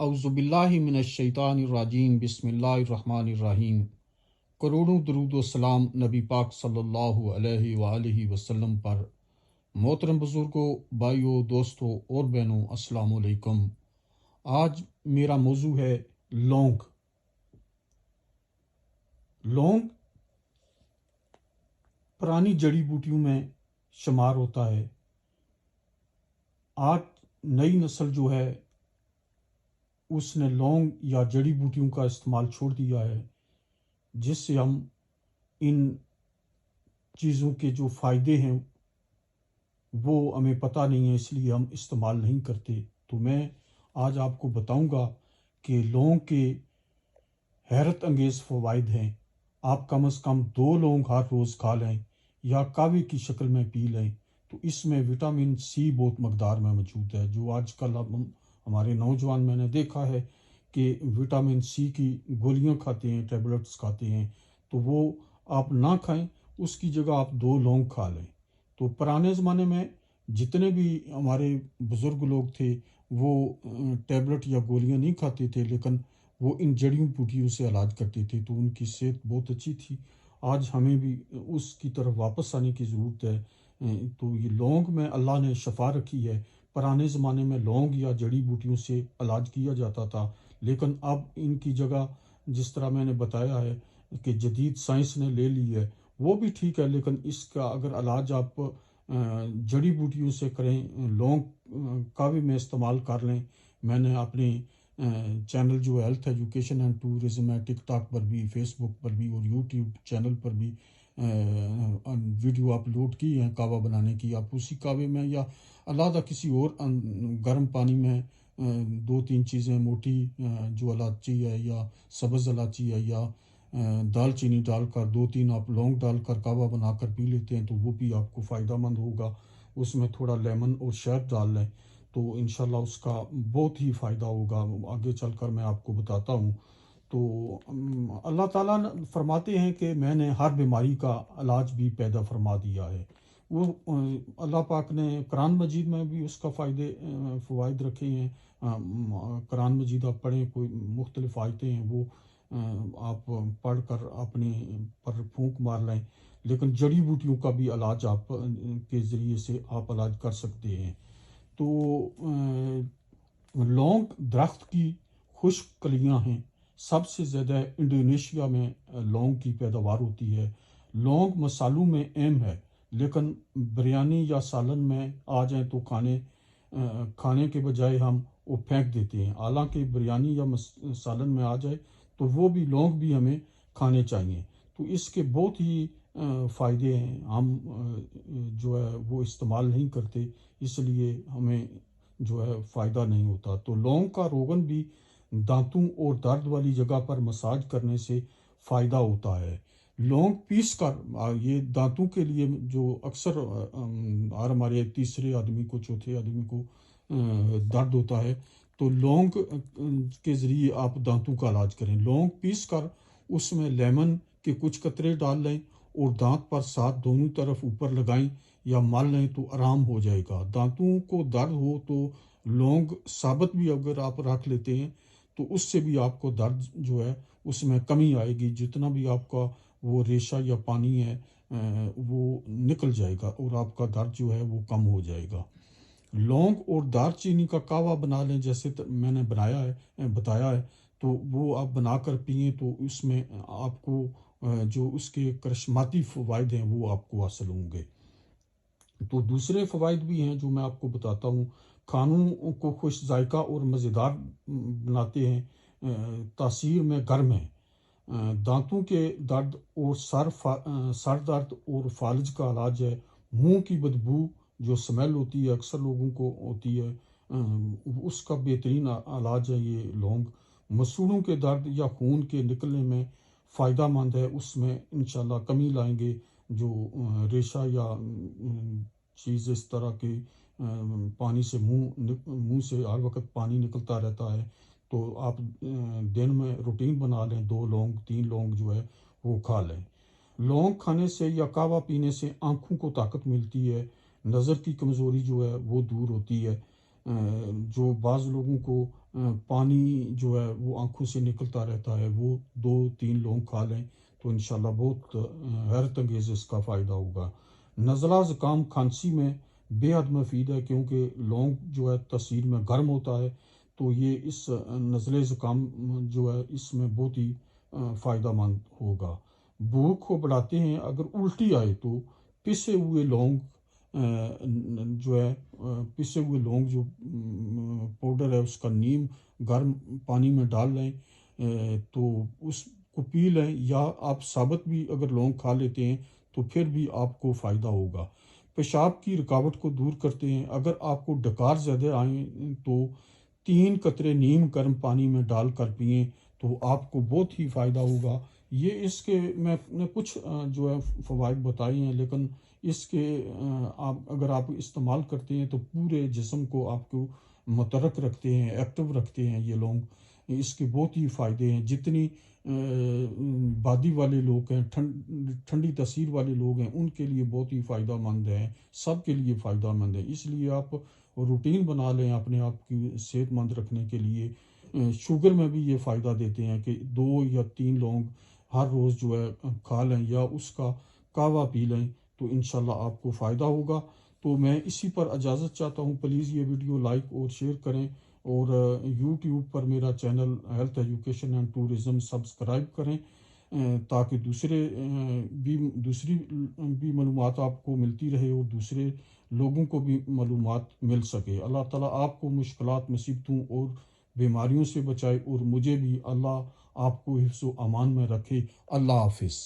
اعوذ باللہ من الشیطان الرجیم بسم اللہ الرحمن الرحیم۔ کروڑوں درود و سلام نبی پاک صلی اللہ علیہ وآلہ وسلم پر۔ محترم بزرگوں، بھائیوں، دوستوں اور بہنوں، السلام علیکم۔ آج میرا موضوع ہے لونگ۔ لونگ پرانی جڑی بوٹیوں میں شمار ہوتا ہے۔ آج نئی نسل جو ہے اس نے لونگ یا جڑی بوٹیوں کا استعمال چھوڑ دیا ہے، جس سے ہم ان چیزوں کے جو فائدے ہیں وہ ہمیں پتہ نہیں ہے، اس لیے ہم استعمال نہیں کرتے۔ تو میں آج آپ کو بتاؤں گا کہ لونگ کے حیرت انگیز فوائد ہیں۔ آپ کم از کم 2 لونگ ہر روز کھا لیں یا قہوے کی شکل میں پی لیں تو اس میں وٹامن سی بہت مقدار میں موجود ہے۔ جو آج کل ہمارے نوجوان میں نے دیکھا ہے کہ وٹامن سی کی گولیاں کھاتے ہیں، ٹیبلٹس کھاتے ہیں، تو وہ آپ نہ کھائیں، اس کی جگہ آپ 2 لونگ کھا لیں۔ تو پرانے زمانے میں جتنے بھی ہمارے بزرگ لوگ تھے وہ ٹیبلٹ یا گولیاں نہیں کھاتے تھے، لیکن وہ ان جڑیوں بوٹیوں سے علاج کرتے تھے، تو ان کی صحت بہت اچھی تھی۔ آج ہمیں بھی اس کی طرف واپس آنے کی ضرورت ہے۔ تو یہ لونگ میں اللہ نے شفا رکھی ہے۔ پرانے زمانے میں لونگ یا جڑی بوٹیوں سے علاج کیا جاتا تھا، لیکن اب ان کی جگہ جس طرح میں نے بتایا ہے کہ جدید سائنس نے لے لی ہے، وہ بھی ٹھیک ہے، لیکن اس کا اگر علاج آپ جڑی بوٹیوں سے کریں، لونگ قہوے میں استعمال کر لیں۔ میں نے اپنے چینل جو ہیلتھ ایجوکیشن اینڈ ٹورزم ہے، ٹک ٹاک پر بھی، فیس بک پر بھی اور یوٹیوب چینل پر بھی ویڈیو اپلوڈ کی ہیں قہوہ بنانے کی۔ آپ اسی قہوے میں یا علیحدہ کسی اور گرم پانی میں 2-3 چیزیں موٹی جو الائچی ہے یا سبز الائچی ہے یا دال چینی ڈال کر 2-3 آپ لونگ ڈال کر قہوہ بنا کر پی لیتے ہیں تو وہ بھی آپ کو فائدہ مند ہوگا۔ اس میں تھوڑا لیمن اور شہد ڈال لیں تو انشاءاللہ اس کا بہت ہی فائدہ ہوگا، آگے چل کر میں آپ کو بتاتا ہوں۔ تو اللہ تعالیٰ فرماتے ہیں کہ میں نے ہر بیماری کا علاج بھی پیدا فرما دیا ہے۔ وہ اللہ پاک نے قرآن مجید میں بھی اس کا فوائد رکھے ہیں۔ قرآن مجید آپ پڑھیں، کوئی مختلف آیتیں ہیں وہ آپ پڑھ کر اپنے پر پھونک مار لیں، لیکن جڑی بوٹیوں کا بھی علاج آپ کے ذریعے سے آپ علاج کر سکتے ہیں۔ تو لونگ درخت کی خشک کلیاں ہیں۔ سب سے زیادہ انڈونیشیا میں لونگ کی پیداوار ہوتی ہے۔ لونگ مصالحوں میں اہم ہے، لیکن بریانی یا سالن میں آ جائیں تو کھانے کے بجائے ہم وہ پھینک دیتے ہیں۔ حالانکہ بریانی یا سالن میں آ جائے تو وہ بھی لونگ بھی ہمیں کھانے چاہیے۔ تو اس کے بہت ہی فائدے ہیں، ہم جو ہے وہ استعمال نہیں کرتے، اس لیے ہمیں جو ہے فائدہ نہیں ہوتا۔ تو لونگ کا روغن بھی دانتوں اور درد والی جگہ پر مساج کرنے سے فائدہ ہوتا ہے۔ لونگ پیس کر یہ دانتوں کے لیے جو اکثر ہر ہمارے تیسرے آدمی کو، چوتھے آدمی کو درد ہوتا ہے، تو لونگ کے ذریعے آپ دانتوں کا علاج کریں۔ لونگ پیس کر اس میں لیمن کے کچھ قطرے ڈال لیں اور دانت پر ساتھ دونوں طرف اوپر لگائیں یا مل لیں تو آرام ہو جائے گا۔ دانتوں کو درد ہو تو لونگ ثابت بھی اگر آپ رکھ لیتے ہیں تو اس سے بھی آپ کو درد جو ہے اس میں کمی آئے گی، جتنا بھی آپ کا وہ ریشہ یا پانی ہے وہ نکل جائے گا اور آپ کا درد جو ہے وہ کم ہو جائے گا۔ لونگ اور دار چینی کا قہوہ بنا لیں، جیسے میں نے بتایا ہے، تو وہ آپ بنا کر پئیں تو اس میں آپ کو جو اس کے کرشماتی فوائد ہیں وہ آپ کو حاصل ہوں گے۔ تو دوسرے فوائد بھی ہیں جو میں آپ کو بتاتا ہوں۔ کھانوں کو خوش ذائقہ اور مزیدار بناتے ہیں، تاثیر میں گرم ہیں، دانتوں کے درد اور سر درد اور فالج کا علاج ہے، منہ کی بدبو جو سمیل ہوتی ہے اکثر لوگوں کو ہوتی ہے اس کا بہترین علاج ہے یہ لونگ۔ مسوڑوں کے درد یا خون کے نکلنے میں فائدہ مند ہے، اس میں انشاءاللہ کمی لائیں گے۔ جو ریشہ یا چیز اس طرح کے پانی سے منہ سے ہر وقت پانی نکلتا رہتا ہے تو آپ دن میں روٹین بنا لیں، 2 لونگ 3 لونگ جو ہے وہ کھا لیں۔ لونگ کھانے سے یا قہوہ پینے سے آنکھوں کو طاقت ملتی ہے، نظر کی کمزوری جو ہے وہ دور ہوتی ہے۔ جو بعض لوگوں کو پانی جو ہے وہ آنکھوں سے نکلتا رہتا ہے، وہ 2-3 لونگ کھا لیں تو انشاءاللہ بہت حیرت انگیز اس کا فائدہ ہوگا۔ نزلہ زکام کھانسی میں بے حد مفید ہے، کیونکہ لونگ جو ہے تاثیر میں گرم ہوتا ہے، تو یہ اس نزلہ زکام جو ہے اس میں بہت ہی فائدہ مند ہوگا۔ بھوک کو بڑھاتے ہیں، اگر الٹی آئے تو پسے ہوئے لونگ جو ہے پسے ہوئے لونگ جو پاؤڈر ہے اس کا نیم گرم پانی میں ڈال لیں، تو اس کو پی لیں، یا آپ ثابت بھی اگر لونگ کھا لیتے ہیں تو پھر بھی آپ کو فائدہ ہوگا۔ پیشاب کی رکاوٹ کو دور کرتے ہیں، اگر آپ کو ڈکار زیادہ آئیں تو 3 قطرے نیم گرم پانی میں ڈال کر پئیں تو آپ کو بہت ہی فائدہ ہوگا۔ یہ اس کے میں نے کچھ جو ہے فوائد بتائی ہیں، لیکن اس کے اگر آپ استعمال کرتے ہیں تو پورے جسم کو آپ کو متحرک رکھتے ہیں، ایکٹیو رکھتے ہیں یہ لونگ۔ اس کے بہت ہی فائدے ہیں، جتنی بادی والے لوگ ہیں، ٹھنڈی تاثیر والے لوگ ہیں، ان کے لیے بہت ہی فائدہ مند ہیں، سب کے لیے فائدہ مند ہے۔ اس لیے آپ روٹین بنا لیں اپنے آپ کی صحت مند رکھنے کے لیے۔ شوگر میں بھی یہ فائدہ دیتے ہیں کہ 2 یا 3 لونگ ہر روز جو ہے کھا لیں، یا اس کا قہوہ پی لیں تو انشاءاللہ آپ کو فائدہ ہوگا۔ تو میں اسی پر اجازت چاہتا ہوں، پلیز یہ ویڈیو لائک اور شیئر کریں، اور یوٹیوب پر میرا channel health education and tourism subscribe کریں، تاکہ دوسری بھی معلومات آپ کو ملتی رہے اور دوسرے لوگوں کو بھی معلومات مل سکے۔ اللہ تعالیٰ آپ کو مشکلات، مصیبتوں اور بیماریوں سے بچائے، اور مجھے بھی اللہ آپ کو حفظ و امان میں رکھے۔ اللہ حافظ۔